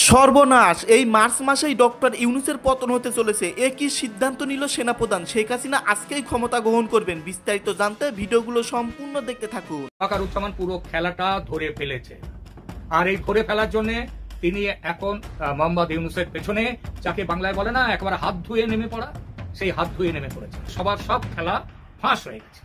সর্বনাশ! এই মার্চ মাসেই ডক্টর ইউনূসের পতন হতে চলেছে। কি সিদ্ধান্ত নিল সেনাপ্রধান শেখ হাসিনা? আজকেই ক্ষমতা গ্রহণ করবেন। বিস্তারিত জানতে ভিডিওগুলো সম্পূর্ণ দেখতে থাকুন। ওয়াকারুজ্জামান পুরো খেলাটা ধরে ফেলেছে, আর এই ধরে ফেলার জন্য তিনি এখন মোহাম্মদ ইউনূসের পেছনে, যাকে বাংলায় বলে না একবার হাত ধুয়ে নেমে পড়া, সেই হাত ধুয়ে নেমে পড়েছে। সবার সব খেলা ফাঁস হয়ে গেছে,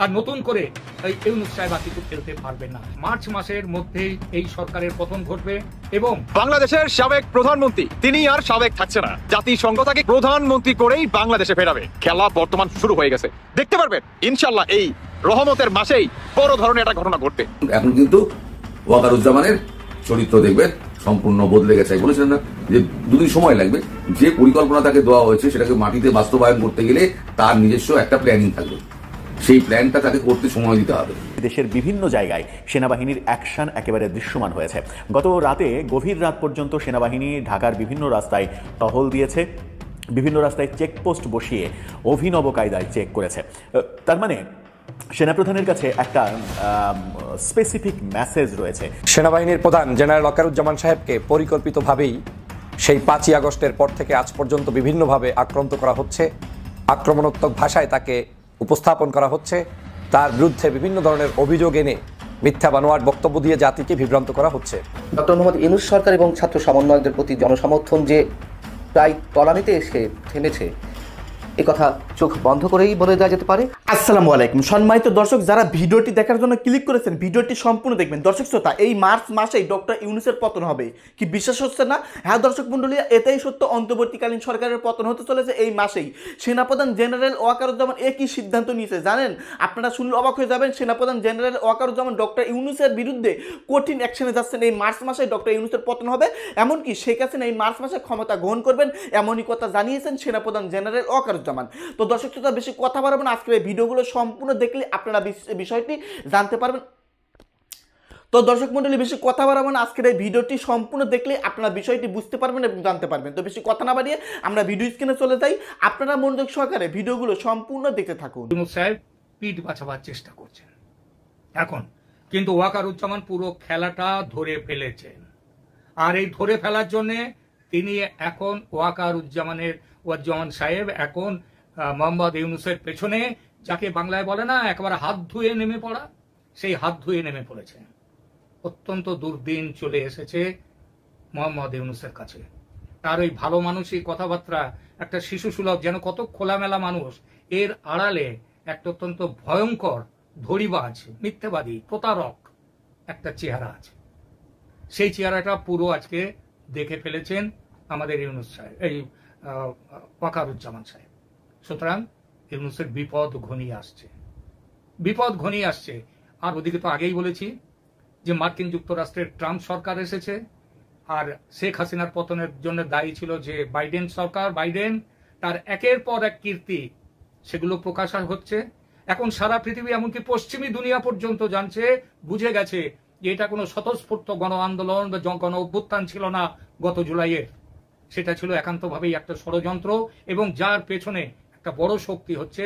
আর নতুন করে এই ইউনূস সাহেব আর কিছু খেলতে পারবেন না। মার্চ মাসের মধ্যেই এই সরকারের পতন ঘটবে এবং বাংলাদেশের সাবেক প্রধানমন্ত্রী তিনি আর সাবেক থাকছে না। জাতিসংঘ তাকে প্রধানমন্ত্রী করেই বাংলাদেশে ফেরাবে। খেলা বর্তমান শুরু হয়ে গেছে, দেখতে পারবেন ইনশাল্লাহ এই রহমতের মাসেই বড় ধরনের একটা ঘটনা ঘটবে। এখন কিন্তু ওয়াকারুজ্জামানের চরিত্র দেখবেন সম্পূর্ণ বদলে গেছে। বলেছিলেন না যে দুদিন সময় লাগবে, যে পরিকল্পনা তাকে দেওয়া হয়েছে সেটাকে মাটিতে বাস্তবায়ন করতে গেলে তার নিজস্ব একটা প্ল্যানিং থাকবে, সেই প্ল্যানটা তাকে করতে সময় দিতে হবে। দেশের বিভিন্ন জায়গায় সেনাবাহিনীর অ্যাকশন একেবারে দৃশ্যমান হয়েছে। গত রাতে গভীর রাত পর্যন্ত সেনাবাহিনী ঢাকার বিভিন্ন রাস্তায় টহল দিয়েছে, বিভিন্ন রাস্তায় চেকপোস্ট বসিয়ে অভিনব কায়দায় চেক করেছে। তার মানে সেনাপ্রধানের কাছে একটা স্পেসিফিক মেসেজ রয়েছে। সেনাবাহিনীর প্রধান জেনারেল ওয়াকারুজ্জামান সাহেবকে পরিকল্পিতভাবেই সেই 5ই আগস্টের পর থেকে আজ পর্যন্ত বিভিন্নভাবে আক্রান্ত করা হচ্ছে, আক্রমণাত্মক ভাষায় তাকে উপস্থাপন করা হচ্ছে, তার বিরুদ্ধে বিভিন্ন ধরনের অভিযোগ এনে মিথ্যা বানোয়াট বক্তব্য দিয়ে জাতিকে বিভ্রান্ত করা হচ্ছে। ডক্টর মোহাম্মদ ইউনূস সরকার এবং ছাত্র সমন্বয়কদের প্রতি জনসমর্থন যে প্রায় তলানিতে এসে থেমেছে, এ কথা চোখ বন্ধ করেই বলে দেওয়া যেতে পারে। আসসালামু আলাইকুম সম্মানিত দর্শক, যারা ভিডিওটি দেখার জন্য ক্লিক করেছেন ভিডিওটি সম্পূর্ণ দেখবেন। দর্শক শ্রোতা, এই মার্চ মাসেই ডক্টর ইউনূসের পতন হবে, কি বিশ্বাস হচ্ছে না? হ্যাঁ দর্শক মণ্ডলী, এটাই সত্য। অন্তর্বর্তীকালীন সরকারের পতন হতে চলেছে এই মাসেই। সেনাপ্রধান জেনারেল ওয়াকারুজ্জামান কি সিদ্ধান্ত নিয়েছে জানেন? আপনারা শুনলে অবাক হয়ে যাবেন। সেনাপ্রধান জেনারেল ওয়াকারুজ্জামান ডক্টর ইউনূসের বিরুদ্ধে কঠিন অ্যাকশনে যাচ্ছেন। এই মার্চ মাসে ডক্টর ইউনূসের পতন হবে, এমনকি শেখ হাসিনা এই মার্চ মাসে ক্ষমতা গ্রহণ করবেন, এমনই কথা জানিয়েছেন সেনাপ্রধান জেনারেল ওয়াকারুজ্জামান। তো দর্শক শ্রোতা, বেশি কথা বাড়াবো না, আজকের এই ভিডিওগুলো সম্পূর্ণ দেখলে আপনারা বিষয়টি জানতে পারবেন। তো দর্শক মণ্ডলী, বেশি কথা বাড়াবো না, আজকের এই ভিডিওটি সম্পূর্ণ দেখলে আপনারা বিষয়টি বুঝতে পারবেন এবং জানতে পারবেন। তো বেশি কথা না বাড়িয়ে আমরা ভিডিও স্ক্রিনে চলে যাই, আপনারা মনোযোগ সহকারে ভিডিওগুলো সম্পূর্ণ দেখতে থাকুন। ইউনূস সাহেব পিঠ বাঁচাবার চেষ্টা করছেন এখন, কিন্তু ওয়াকারুজ্জামান পুরো খেলাটা ধরে ফেলেছেন, আর এই ধরে ফেলার জন্য তিনি এখন ওয়াকারুজ্জামান সাহেব এখন মোহাম্মদ ইউনূসের পেছনে, যাকে বাংলায় বলে না একবার হাত ধুয়ে নেমে পড়া, সেই হাত ধুয়ে নেমে পড়েছে। অত্যন্ত দুর্দিন চলে এসেছে মোহাম্মদ ইউনূসের কাছে। তার ওই ভালো মানুষই কথাবার্তা, একটা শিশু সুলভ, যেন কত খোলামেলা মানুষ, এর আড়ালে একটা অত্যন্ত ভয়ঙ্কর ধড়িবাজ, মিথ্যাবাদী, প্রতারক একটা চেহারা আছে। সেই চেহারাটা পুরো আজকে দেখে ফেলেছেন আমাদের ইউনূস সাহেব, এই ওয়াকারুজ্জামান সাহেব। সুতরাং ইউনূসের বিপদ ঘনিয়ে আসছে। আর ওদিকে তো আগেই বলেছি যে মার্কিন যুক্তরাষ্ট্রের ট্রাম্প সরকার এসেছে, আর শেখ হাসিনার পতনের জন্য দায়ী ছিল যে বাইডেন সরকার। বাইডেন তার একের পর এক কীর্তি সেগুলো প্রকাশ হচ্ছে। এখন সারা পৃথিবী, এমনকি পশ্চিমী দুনিয়া পর্যন্ত জানছে, বুঝে গেছে যে এটা কোনো স্বতঃস্ফূর্ত গণ আন্দোলন বা গণ অভ্যুত্থান ছিল না গত জুলাইয়ের, সেটা ছিল একান্তভাবেই একটা ষড়যন্ত্র, এবং যার পেছনে একটা বড় শক্তি হচ্ছে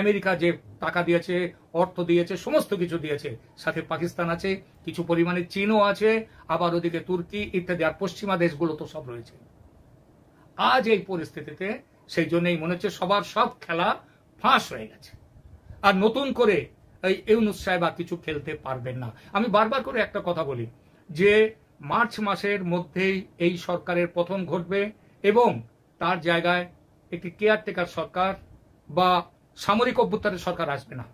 আমেরিকা, যে টাকা দিয়েছে, অর্থ দিয়েছে, সমস্ত কিছু দিয়েছে। সাথে পাকিস্তান আছে, কিছু পরিমাণে চীনও আছে, আবার ওদিকে তুর্কি ইত্যাদি, আর পশ্চিমা দেশগুলো তো সব রয়েছে। আজ এই পরিস্থিতিতে সেই জন্যই মনে হচ্ছে সবার সব খেলা ফাঁস হয়ে গেছে, আর নতুন করে এই ইউনূস সাহেব আর কিছু খেলতে পারবেন না। আমি বারবার করে একটা কথা বলি যে মার্চ মাসের মধ্যেই এই সরকারের পতন ঘটবে, এবং তার জায়গায় একটি কেয়ারটেকার সরকার বা সামরিক অভ্যুত্থানের সরকার আসবে না।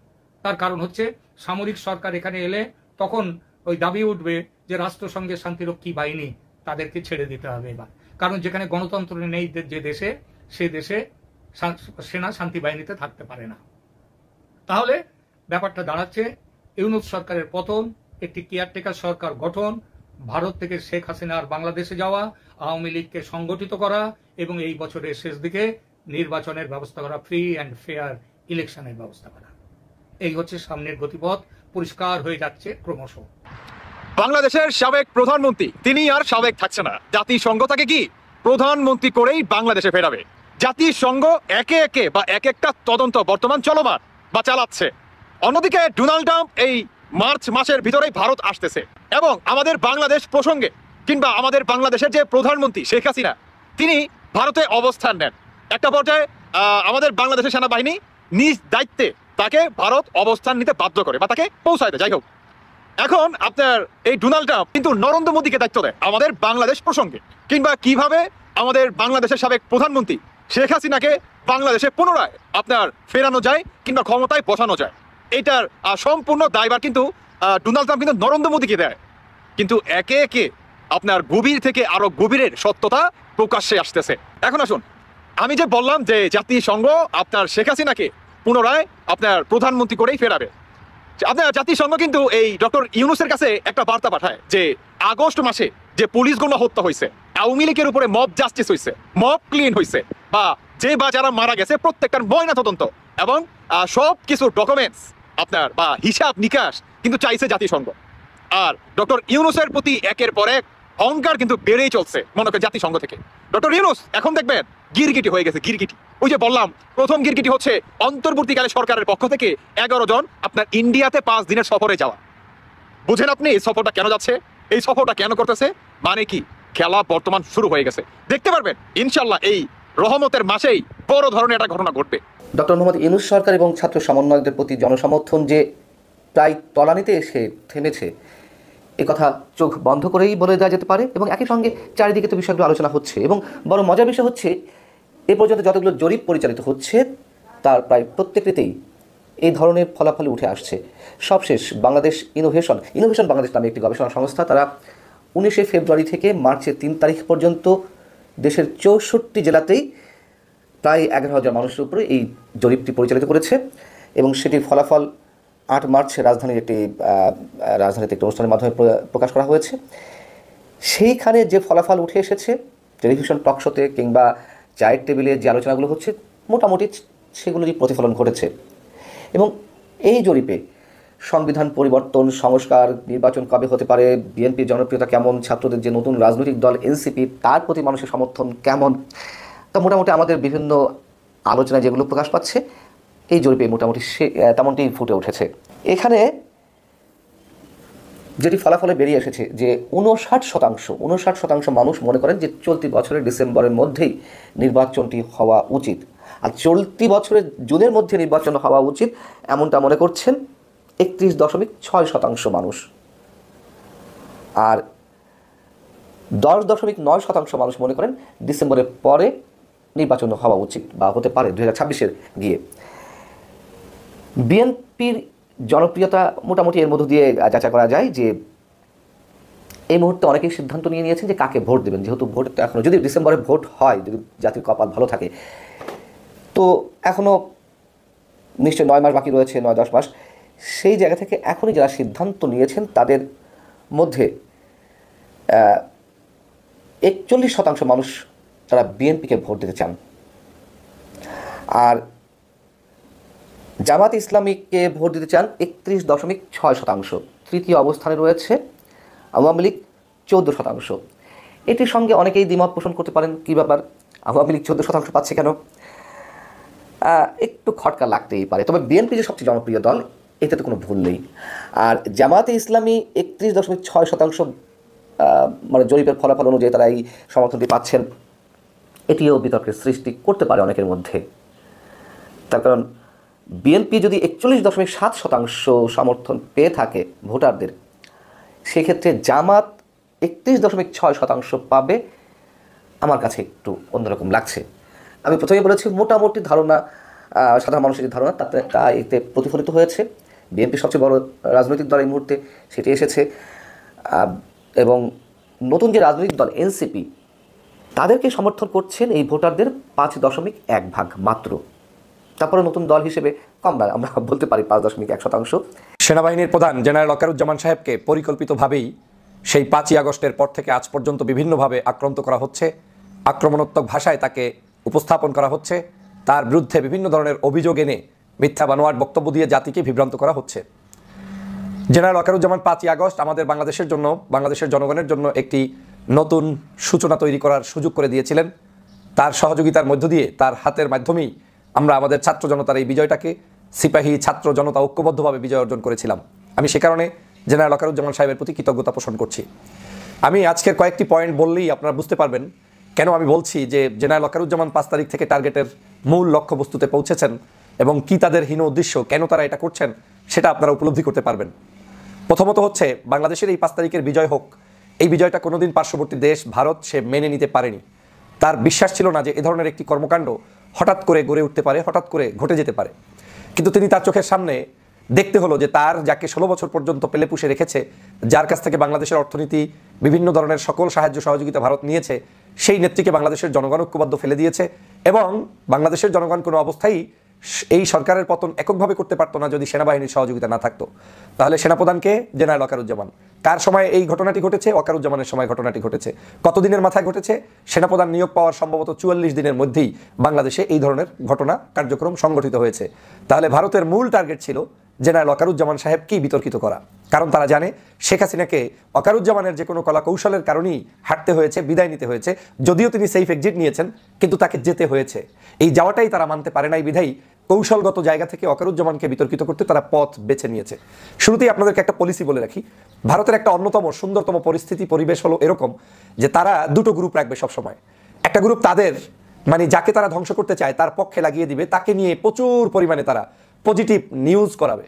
তার কারণ হচ্ছে সামরিক সরকার এখানে এলে তখন ওই দাবি উঠবে যে রাষ্ট্রসংঘের শান্তিরক্ষী বাহিনী তাদেরকে ছেড়ে দিতে হবে এবার, কারণ যেখানে গণতন্ত্র নেই যে দেশে, সে দেশে সেনা শান্তি বাহিনীতে থাকতে পারে না। তাহলে ব্যাপারটা দাঁড়াচ্ছে ইউনূস সরকারের পতন, একটি কেয়ারটেকার সরকার গঠন, ভারত থেকে শেখ হাসিনার বাংলাদেশে যাওয়া, আওয়ামী লীগকে সংগঠিত করা, এবং এই বছরের শেষ দিকে নির্বাচনের ব্যবস্থা করা, ফ্রি অ্যান্ড ফেয়ার ইলেকশনের ব্যবস্থা করা। এই হচ্ছে সামনের গতিপথ, পরিষ্কার হয়ে যাচ্ছে ক্রমশ। বাংলাদেশের সাবেক প্রধানমন্ত্রী তিনি আর সাবেক থাকছে না। জাতিসংঘ তাকে কি প্রধানমন্ত্রী করেই বাংলাদেশে ফেরাবে। জাতিসংঘ একে একে বা এক একটা তদন্ত বর্তমান চলমান বা চালাচ্ছে। অন্যদিকে ডোনাল্ড ট্রাম্প এই মার্চ মাসের ভিতরেই ভারত আসতেছে, এবং আমাদের বাংলাদেশ প্রসঙ্গে কিংবা আমাদের বাংলাদেশের যে প্রধানমন্ত্রী শেখ হাসিনা তিনি ভারতে অবস্থান নেন। একটা পর্যায়ে আমাদের বাংলাদেশের সেনাবাহিনী নিজ দায়িত্বে তাকে ভারত অবস্থান নিতে বাধ্য করে বা তাকে পৌঁছায় দেয়। যাই হোক, এখন আপনার এই ডোনাল্ড ট্রাম্প কিন্তু নরেন্দ্র মোদীকে দায়িত্ব দেয় আমাদের বাংলাদেশ প্রসঙ্গে, কিংবা কিভাবে আমাদের বাংলাদেশের সাবেক প্রধানমন্ত্রী শেখ হাসিনাকে বাংলাদেশে পুনরায় আপনার ফেরানো যায় কিংবা ক্ষমতায় বসানো যায়। এটার সম্পূর্ণ দায়ভার কিন্তু ডোনাল্ড ট্রাম্প কিন্তু নরেন্দ্র মোদীকে দেয়। কিন্তু একে একে আপনার গভীর থেকে আরো গভীরের সত্যতা প্রকাশ্যে আসতেছে। এখন আসুন, আমি যে বললাম যে জাতিসংঘ আপনার শেখ হাসিনাকে পুনরায় আপনার প্রধানমন্ত্রী করেই ফেরাবে, আপনার জাতিসংঘ কিন্তু এই ডক্টর ইউনূসের কাছে একটা বার্তা পাঠায় যে আগস্ট মাসে যে পুলিশ গণ হত্যা হয়েছে, আওয়ামী লীগের উপরে মব জাস্টিস হয়েছে, মব ক্লিন হয়েছে, বা যারা মারা গেছে প্রত্যেকটার ময়না তদন্ত এবং সব কিছু ডকুমেন্টস আপনার বা হিসাব নিকাশ কিন্তু চাইছে জাতিসংঘ। আর ডক্টর ইউনূসের প্রতি একের পর এক অহংকার কিন্তু বেড়েই চলছে মনে করে জাতিসংঘ থেকে। ডক্টর ইউনূস এখন দেখবেন গিরগিটি হয়ে গেছে, গিরগিটি। ওই যে বললাম প্রথম গিরগিটি হচ্ছে অন্তর্বর্তীকালে সরকারের পক্ষ থেকে 11 জন আপনার ইন্ডিয়াতে 5 দিনের সফরে যাওয়া। বুঝেন আপনি এই সফরটা কেন যাচ্ছে, এই সফরটা কেন করতেছে? মানে কি, খেলা বর্তমান শুরু হয়ে গেছে। দেখতে পারবেন ইনশাল্লাহ এই রহমতের মাসেই বড় ধরনের একটা ঘটনা ঘটবে। ডক্টর মোহাম্মদ ইউনূস সরকার এবং ছাত্র সমন্বয়কদের প্রতি জনসমর্থন যে প্রায় তলানিতে এসে থেমেছে, এ কথা চোখ বন্ধ করেই বলে দেওয়া যেতে পারে। এবং একই সঙ্গে চারিদিকে তো বিষয়গুলো আলোচনা হচ্ছে, এবং বড় মজার বিষয় হচ্ছে এ পর্যন্ত যতগুলো জরিপ পরিচালিত হচ্ছে তার প্রায় প্রত্যেকটিতেই এই ধরনের ফলাফল উঠে আসছে। সবশেষ বাংলাদেশ ইনোভেশন বাংলাদেশ নামে একটি গবেষণা সংস্থা, তারা 19 ফেব্রুয়ারি থেকে মার্চের 3 তারিখ পর্যন্ত দেশের 64 জেলাতেই প্রায় 11,000 মানুষের উপরে এই জরিপটি পরিচালিত করেছে। এবং সেটির ফলাফল 8 মার্চ রাজধানীতে একটি অনুষ্ঠানের মাধ্যমে প্রকাশ করা হয়েছে। সেইখানে যে ফলাফল উঠে এসেছে টেলিভিশন টক শোতে কিংবা চায়ের টেবিলে যে আলোচনাগুলো হচ্ছে মোটামুটি সেগুলোরই প্রতিফলন ঘটেছে। এবং এই জরিপে সংবিধান পরিবর্তন, সংস্কার, নির্বাচন কবে হতে পারে, বিএনপির জনপ্রিয়তা কেমন, ছাত্রদের যে নতুন রাজনৈতিক দল এনসিপি তার প্রতি মানুষের সমর্থন কেমন, তা মোটামুটি আমাদের বিভিন্ন আলোচনায় যেগুলো প্রকাশ পাচ্ছে এই জরিপে মোটামুটি তেমনটি ফুটে উঠেছে। এখানে যেটি ফলাফলে বেরিয়ে এসেছে যে 59% মানুষ মনে করেন যে চলতি বছরের ডিসেম্বরের মধ্যেই নির্বাচনটি হওয়া উচিত, আর চলতি বছরের জুনের মধ্যে নির্বাচন হওয়া উচিত এমনটা মনে করছেন 31.6% মানুষ। আর 10.9% মানুষ মনে করেন ডিসেম্বরের পরে নির্বাচন হওয়া উচিত বা হতে পারে 2026-এর গিয়ে। বিএনপির জনপ্রিয়তা মোটামুটি এর মধ্য দিয়ে যাচাই করা যায় যে এই মুহূর্তে অনেকেই সিদ্ধান্ত নিয়ে নিয়েছেন যে কাকে ভোট দেবেন, যেহেতু ভোট এখনও, যদি ডিসেম্বরে ভোট হয়, যদি জাতির কপাল ভালো থাকে, তো এখনও নিশ্চয়ই 9 মাস বাকি রয়েছে, 9-10 মাস। সেই জায়গা থেকে এখনই যারা সিদ্ধান্ত নিয়েছেন তাদের মধ্যে 41% মানুষ তারা বিএনপিকে ভোট দিতে চান। আর জামাত ইসলামীকে ভোট দিতে চান 31.6%। তৃতীয় অবস্থানে রয়েছে আওয়ামী লীগ 14%। এটির সঙ্গে অনেকেই দ্বিমত পোষণ করতে পারেন, কী ব্যাপার আওয়ামী লীগ 14% পাচ্ছে কেন, একটু খটকা লাগতেই পারে। তবে বিএনপি যে সবচেয়ে জনপ্রিয় দল এতে তো কোনো ভুল নেই। আর জামাতে ইসলামী 31.6% মানে জরিপের ফলাফল অনুযায়ী তারা এই সমর্থনটি পাচ্ছেন, এটিও বিতর্কের সৃষ্টি করতে পারে অনেকের মধ্যে। তার কারণ বিএনপি যদি 41.7% সমর্থন পেয়ে থাকে ভোটারদের, সেক্ষেত্রে জামাত 31.6% পাবে। আমার কাছে একটু অন্যরকম লাগছে। আমি প্রথমে বলেছি মোটামুটি ধারণা, সাধারণ মানুষের যে ধারণা তা এতে প্রতিফলিত হয়েছে। বিএনপি সবচেয়ে বড় রাজনৈতিক দল এই মুহূর্তে, সেটি এসেছে। এবং নতুন যে রাজনৈতিক দল এনসিপি, তাদেরকে সমর্থন করছেন এই ভোটারদের 5.1% মাত্র। তারপরে নতুন দল হিসেবে কম না, আমরা বলতে পারি 5.1%। সেনাবাহিনীর প্রধান জেনারেল ওয়াকারুজ্জামান সাহেবকে পরিকল্পিতভাবেই সেই 5ই আগস্টের পর থেকে আজ পর্যন্ত বিভিন্নভাবে আক্রান্ত করা হচ্ছে, আক্রমণাত্মক ভাষায় তাকে উপস্থাপন করা হচ্ছে, তার বিরুদ্ধে বিভিন্ন ধরনের অভিযোগ এনে মিথ্যা বানোয়াট বক্তব্য দিয়ে জাতিকে বিভ্রান্ত করা হচ্ছে। জেনারেল ওয়াকারুজ্জামান 5ই আগস্ট আমাদের বাংলাদেশের জন্য, বাংলাদেশের জনগণের জন্য একটি নতুন সূচনা তৈরি করার সুযোগ করে দিয়েছিলেন। তার সহযোগিতার মধ্য দিয়ে, তার হাতের মাধ্যমেই আমরা আমাদের ছাত্র জনতার এই বিজয়টাকে, সিপাহী ছাত্র জনতা ঐক্যবদ্ধভাবে বিজয় অর্জন করেছিলাম। আমি সে কারণে জেনারেল ওয়াকারুজ্জামান সাহেবের প্রতি কৃতজ্ঞতা পোষণ করছি। আমি আজকের কয়েকটি পয়েন্ট বললেই আপনারা বুঝতে পারবেন কেন আমি বলছি যে জেনারেল ওয়াকারুজ্জামান 5 তারিখ থেকে টার্গেটের মূল লক্ষ্যবস্তুতে পৌঁছেছেন এবং কি তাদের হীন উদ্দেশ্য, কেন তারা এটা করছেন সেটা আপনারা উপলব্ধি করতে পারবেন। প্রথমত হচ্ছে বাংলাদেশের এই 5 তারিখের বিজয় হোক, এই বিজয়টা কোনোদিন পার্শ্ববর্তী দেশ ভারত সে মেনে নিতে পারেনি। তার বিশ্বাস ছিল না যে এ ধরনের একটি কর্মকাণ্ড হঠাৎ করে গড়ে উঠতে পারে, হঠাৎ করে ঘটে যেতে পারে। কিন্তু তিনি তার চোখের সামনে দেখতে হলো যে তার যাকে 16 বছর পর্যন্ত পেলে পুষে রেখেছে, যার কাছ থেকে বাংলাদেশের অর্থনীতি বিভিন্ন ধরনের সকল সাহায্য সহযোগিতা ভারত নিয়েছে, সেই নেত্রীকে বাংলাদেশের জনগণ ঐক্যবদ্ধ ফেলে দিয়েছে এবং বাংলাদেশের জনগণ কোনো অবস্থায় এই সরকারের পতন এককভাবে করতে পারতো না যদি সেনাবাহিনীর সহযোগিতা না থাকতো। তাহলে সেনাপ্রধানকে জেনারেল ওয়াকারুজ্জামান। কার সময় এই ঘটনাটি ঘটেছে? ওয়াকারুজ্জামানের সময় ঘটনাটি ঘটেছে। কতদিনের মাথায় ঘটেছে? সেনাপ্রধান নিয়োগ পাওয়ার সম্ভবত 44 দিনের মধ্যেই বাংলাদেশে এই ধরনের ঘটনা কার্যক্রম সংগঠিত হয়েছে। তাহলে ভারতের মূল টার্গেট ছিল জেনারেল ওয়াকারুজ্জামান সাহেবকেই বিতর্কিত করা, কারণ তারা জানে শেখ হাসিনাকে ওয়াকারুজ্জামানের যে কোনো কলা কৌশলের কারণেই হাঁটতে হয়েছে, বিদায় নিতে হয়েছে। যদিও তিনি সেফ এক্সিট নিয়েছেন কিন্তু তাকে যেতে হয়েছে। এই যাওয়াটাই তারা মানতে পারে নাই বিধায়ী কৌশলগত জায়গা থেকে ওয়াকারুজ্জামানকে বিতর্কিত করতে তারা পথ বেছে নিয়েছে। শুরুতেই আপনাদেরকে একটা পলিসি বলে রাখি, ভারতের একটা অন্যতম সুন্দরতম পরিস্থিতি পরিবেশ হলো এরকম যে তারা দুটো গ্রুপ রাখবে সবসময়। একটা গ্রুপ তাদের মানে যাকে তারা ধ্বংস করতে চায় তার পক্ষে লাগিয়ে দিবে, তাকে নিয়ে প্রচুর পরিমাণে তারা পজিটিভ নিউজ করাবে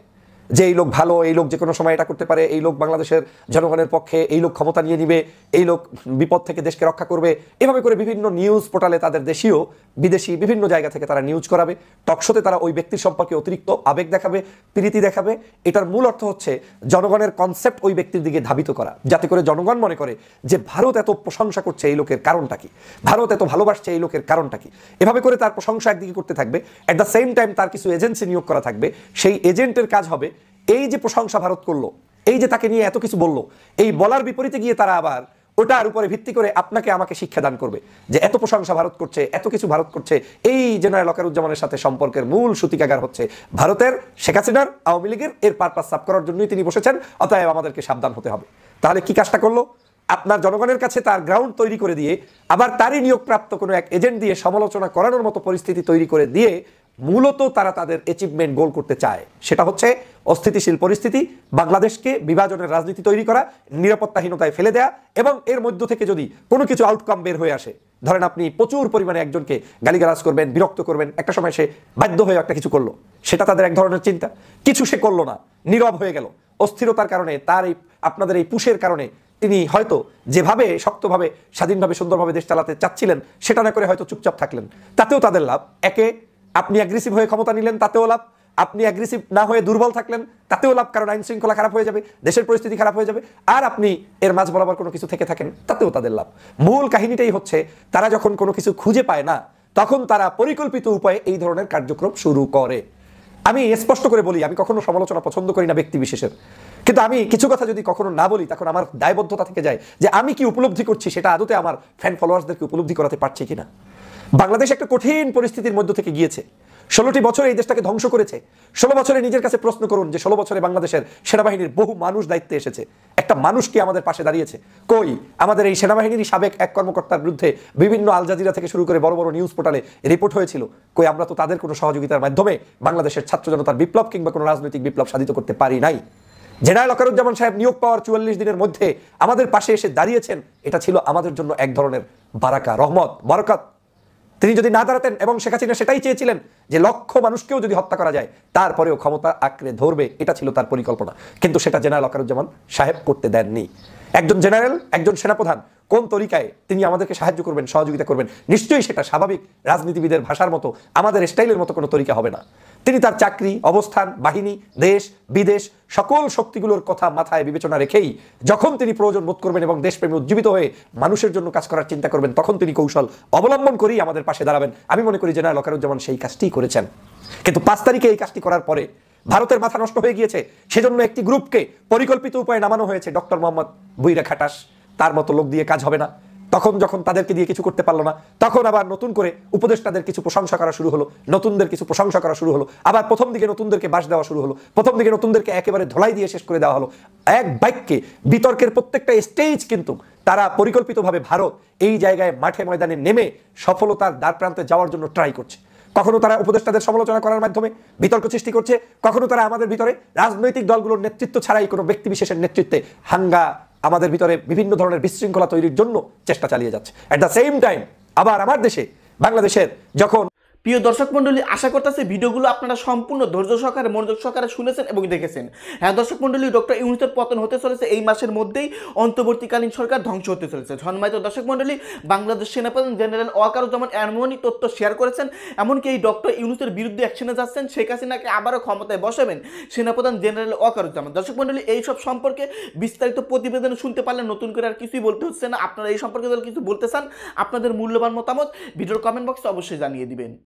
যে এই লোক ভালো, এই লোক যে কোনো সময় এটা করতে পারে, এই লোক বাংলাদেশের জনগণের পক্ষে, এই লোক ক্ষমতা নিয়ে নিবে, এই লোক বিপদ থেকে দেশকে রক্ষা করবে। এভাবে করে বিভিন্ন নিউজ পোর্টালে তাদের দেশীয় বিদেশি বিভিন্ন জায়গা থেকে তারা নিউজ করাবে। টকশোতে তারা ওই ব্যক্তির সম্পর্কে অতিরিক্ত আবেগ দেখাবে, প্রীতি দেখাবে। এটার মূল অর্থ হচ্ছে জনগণের কনসেপ্ট ওই ব্যক্তির দিকে ধাবিত করা, যাতে করে জনগণ মনে করে যে ভারত এত প্রশংসা করছে এই লোকের কারণটা কি, ভারত এত ভালোবাসছে এই লোকের কারণটা কি। এভাবে করে তার প্রশংসা একদিকে করতে থাকবে, অ্যাট দ্য সেম টাইম তার কিছু এজেন্সি নিয়োগ করা থাকবে। সেই এজেন্টের কাজ হবে এই যে প্রশংসা ভারত করলো, এই যে তাকে নিয়ে এত কিছু বললো, এই বলার বিপরীতে গিয়ে তারা আবার ওটার উপরে ভিত্তি করে আপনাকে আমাকে শিক্ষা দান করবে যে এত প্রশংসা ভারত করছে, এত কিছু ভারত করছে। এই জেনারেল ওয়াকারুজ্জামানের সাথে সম্পর্কের মূল সূতিকাগার হচ্ছে ভারতের, শেখ হাসিনার, আওয়ামী লীগের। এর পারপাস সাফ করার জন্যই তিনি বসেছেন, অতএব আমাদেরকে সাবধান হতে হবে। তাহলে কি কাজটা করলো? আপনার জনগণের কাছে তার গ্রাউন্ড তৈরি করে দিয়ে আবার তারই নিয়োগপ্রাপ্ত কোনো এক এজেন্ট দিয়ে সমালোচনা করানোর মতো পরিস্থিতি তৈরি করে দিয়ে মূলত তারা তাদের অ্যাচিভমেন্ট গোল করতে চায়। সেটা হচ্ছে অস্থিতিশীল পরিস্থিতি, বাংলাদেশকে বিভাজনের রাজনীতি তৈরি করা, নিরাপত্তাহীনতায় ফেলে দেয়া এবং এর মধ্য থেকে যদি কোনো কিছু আউটকাম বের হয়ে আসে, ধরেন আপনি প্রচুর পরিমাণে একজনকে গালিগালাজ করবেন, বিরক্ত করবেন, একটা সময় সে বাধ্য হয়ে একটা কিছু করলো, সেটা তাদের এক ধরনের চিন্তা। কিছু সে করলো না, নীরব হয়ে গেল, অস্থিরতার কারণে, তার এই আপনাদের এই পুশের কারণে তিনি হয়তো যেভাবে শক্তভাবে স্বাধীনভাবে সুন্দরভাবে দেশ চালাতে চাচ্ছিলেন সেটা না করে হয়তো চুপচাপ থাকলেন, তাতেও তাদের লাভ। একে আপনি অ্যাগ্রেসিভ হয়ে ক্ষমতা নিলেন, তাতেও লাভ। আপনি অ্যাগ্রেসিভ না হয়ে দুর্বল থাকলেন, তাতেও লাভ, কারণ আইন শৃঙ্খলা খারাপ হয়ে যাবে, দেশের পরিস্থিতি খারাপ হয়ে যাবে। আর আপনি এর মাঝ বরাবর কোনো কিছু থেকে থাকেন, তাতেও তাদের লাভ। মূল কাহিনীটাই হচ্ছে তারা যখন কোনো কিছু খুঁজে পায় না তখন তারা পরিকল্পিত উপায়ে এই ধরনের কার্যক্রম শুরু করে। আমি স্পষ্ট করে বলি, আমি কখনো সমালোচনা পছন্দ করি না ব্যক্তি বিশেষের, কিন্তু আমি কিছু কথা যদি কখনো না বলি তখন আমার দায়বদ্ধতা থেকে যায় যে আমি কি উপলব্ধি করছি সেটা আদতে আমার ফ্যান ফলোয়ার্সদেরকে উপলব্ধি করাতে পারছি কিনা। বাংলাদেশ একটা কঠিন পরিস্থিতির মধ্য থেকে গিয়েছে, 16টি বছরে এই দেশটাকে ধ্বংস করেছে। 16 বছরে নিজের কাছে প্রশ্ন করুন যে 16 বছরে বাংলাদেশের সেনাবাহিনীর বহু মানুষ দায়িত্বে এসেছে, একটা মানুষ কি আমাদের পাশে দাঁড়িয়েছে? কই আমাদের এই সেনাবাহিনীর সাবেক এক কর্মকর্তার বিরুদ্ধে বিভিন্ন আল জাজিরা থেকে শুরু করে বড় বড় নিউজ পোর্টালে রিপোর্ট হয়েছিল, কই আমরা তো তাদের কোনো সহযোগিতার মাধ্যমে বাংলাদেশের ছাত্র জনতার বিপ্লব কিংবা কোনো রাজনৈতিক বিপ্লব সাধিত করতে পারি নাই। জেনারেল ওয়াকারুজ্জামান সাহেব নিয়োগ পাওয়ার 44 দিনের মধ্যে আমাদের পাশে এসে দাঁড়িয়েছেন, এটা ছিল আমাদের জন্য এক ধরনের বারাকা, রহমত, বরকত। তিনি যদি না দাঁড়াতেন, এবং শেখ হাসিনা সেটাই চেয়েছিলেন যে লক্ষ মানুষকেও যদি হত্যা করা যায় তারপরেও ক্ষমতা আঁকড়ে ধরবে, এটা ছিল তার পরিকল্পনা, কিন্তু সেটা জেনারেল ওয়াকারুজ্জামান সাহেব করতে দেননি। একজন জেনারেল, একজন সেনাপ্রধান কোন তরিকায় তিনি আমাদেরকে সাহায্য করবেন, সহযোগিতা করবেন, নিশ্চয়ই সেটা স্বাভাবিক রাজনীতিবিদের ভাষার মতো, আমাদের স্টাইলের মতো কোনো তরিকা হবে না। তিনি তার চাকরি, অবস্থান, বাহিনী, দেশ বিদেশ সকল শক্তিগুলোর কথা মাথায় বিবেচনা রেখেই যখন তিনি প্রয়োজন বোধ করবেন এবং দেশপ্রেমে উজ্জীবিত হয়ে মানুষের জন্য কাজ করার চিন্তা করবেন, তখন তিনি কৌশল অবলম্বন করেই আমাদের পাশে দাঁড়াবেন। আমি মনে করি জেনারেল ওয়াকারুজ্জামান সেই কাজটি করেছেন। কিন্তু 5 তারিখে এই কাজটি করার পরে ভারতের মাথা নষ্ট হয়ে গিয়েছে, সেজন্য একটি গ্রুপকে পরিকল্পিত উপায়ে নামানো হয়েছে। ডক্টর মোহাম্মদ বুইরা খাটাস, তার মতো লোক দিয়ে কাজ হবে না। তখন যখন তাদেরকে দিয়ে কিছু করতে পারলো না, তখন আবার নতুন করে উপদেষ্টাদের কিছু প্রশংসা করা শুরু হলো, নতুনদের কিছু প্রশংসা করা শুরু হলো, আবার প্রথম দিকে নতুনদেরকে বাস দেওয়া শুরু হলো, প্রথম দিকে নতুনদেরকে একেবারে ধোলাই দিয়ে শেষ করে দেওয়া হলো। এক বাক্যে বিতর্কের প্রত্যেকটা স্টেজ কিন্তু তারা পরিকল্পিতভাবে ভারত এই জায়গায় মাঠে ময়দানে নেমে সফলতার দ্বার প্রান্তে যাওয়ার জন্য ট্রাই করছে। কখনো তারা উপদেষ্টাদের সমালোচনা করার মাধ্যমে বিতর্ক সৃষ্টি করছে, কখনো তারা আমাদের ভিতরে রাজনৈতিক দলগুলোর নেতৃত্ব ছাড়াই কোনো ব্যক্তি বিশেষের নেতৃত্বে হাঙ্গা আমাদের ভিতরে বিভিন্ন ধরনের বিশৃঙ্খলা তৈরির জন্য চেষ্টা চালিয়ে যাচ্ছে। অ্যাট দ্য সেম টাইম আবার আমার দেশে বাংলাদেশের যখন প্রিয় দর্শক মণ্ডলী, আশা করতেছি ভিডিওগুলো আপনারা সম্পূর্ণ ধৈর্য সহকারে মনোযোগ সহকারে শুনেছেন এবং দেখেছেন। হ্যাঁ দর্শক মণ্ডলী, ডক্টর ইউনূসের পতন হতে চলেছে এই মাসের মধ্যেই, অন্তর্বর্তীকালীন সরকার ধ্বংস হতে চলেছে। সম্মানিত দর্শক মণ্ডলী, বাংলাদেশ সেনাপ্রধান জেনারেল ওয়াকারুজ্জামান এমনই তথ্য শেয়ার করেছেন, এমনকি এই ডক্টর ইউনূসের বিরুদ্ধে অ্যাকশনে যাচ্ছেন, শেখ হাসিনাকে আবারও ক্ষমতায় বসাবেন সেনাপ্রধান জেনারেল ওয়াকারুজ্জামান। দর্শক মণ্ডলী, এইসব সম্পর্কে বিস্তারিত প্রতিবেদন শুনতে পারলে নতুন করে আর কিছুই বলতে হচ্ছে না। আপনারা এই সম্পর্কে যদি কিছু বলতে চান, আপনাদের মূল্যবান মতামত ভিডিওর কমেন্ট বক্সে অবশ্যই জানিয়ে দিবেন।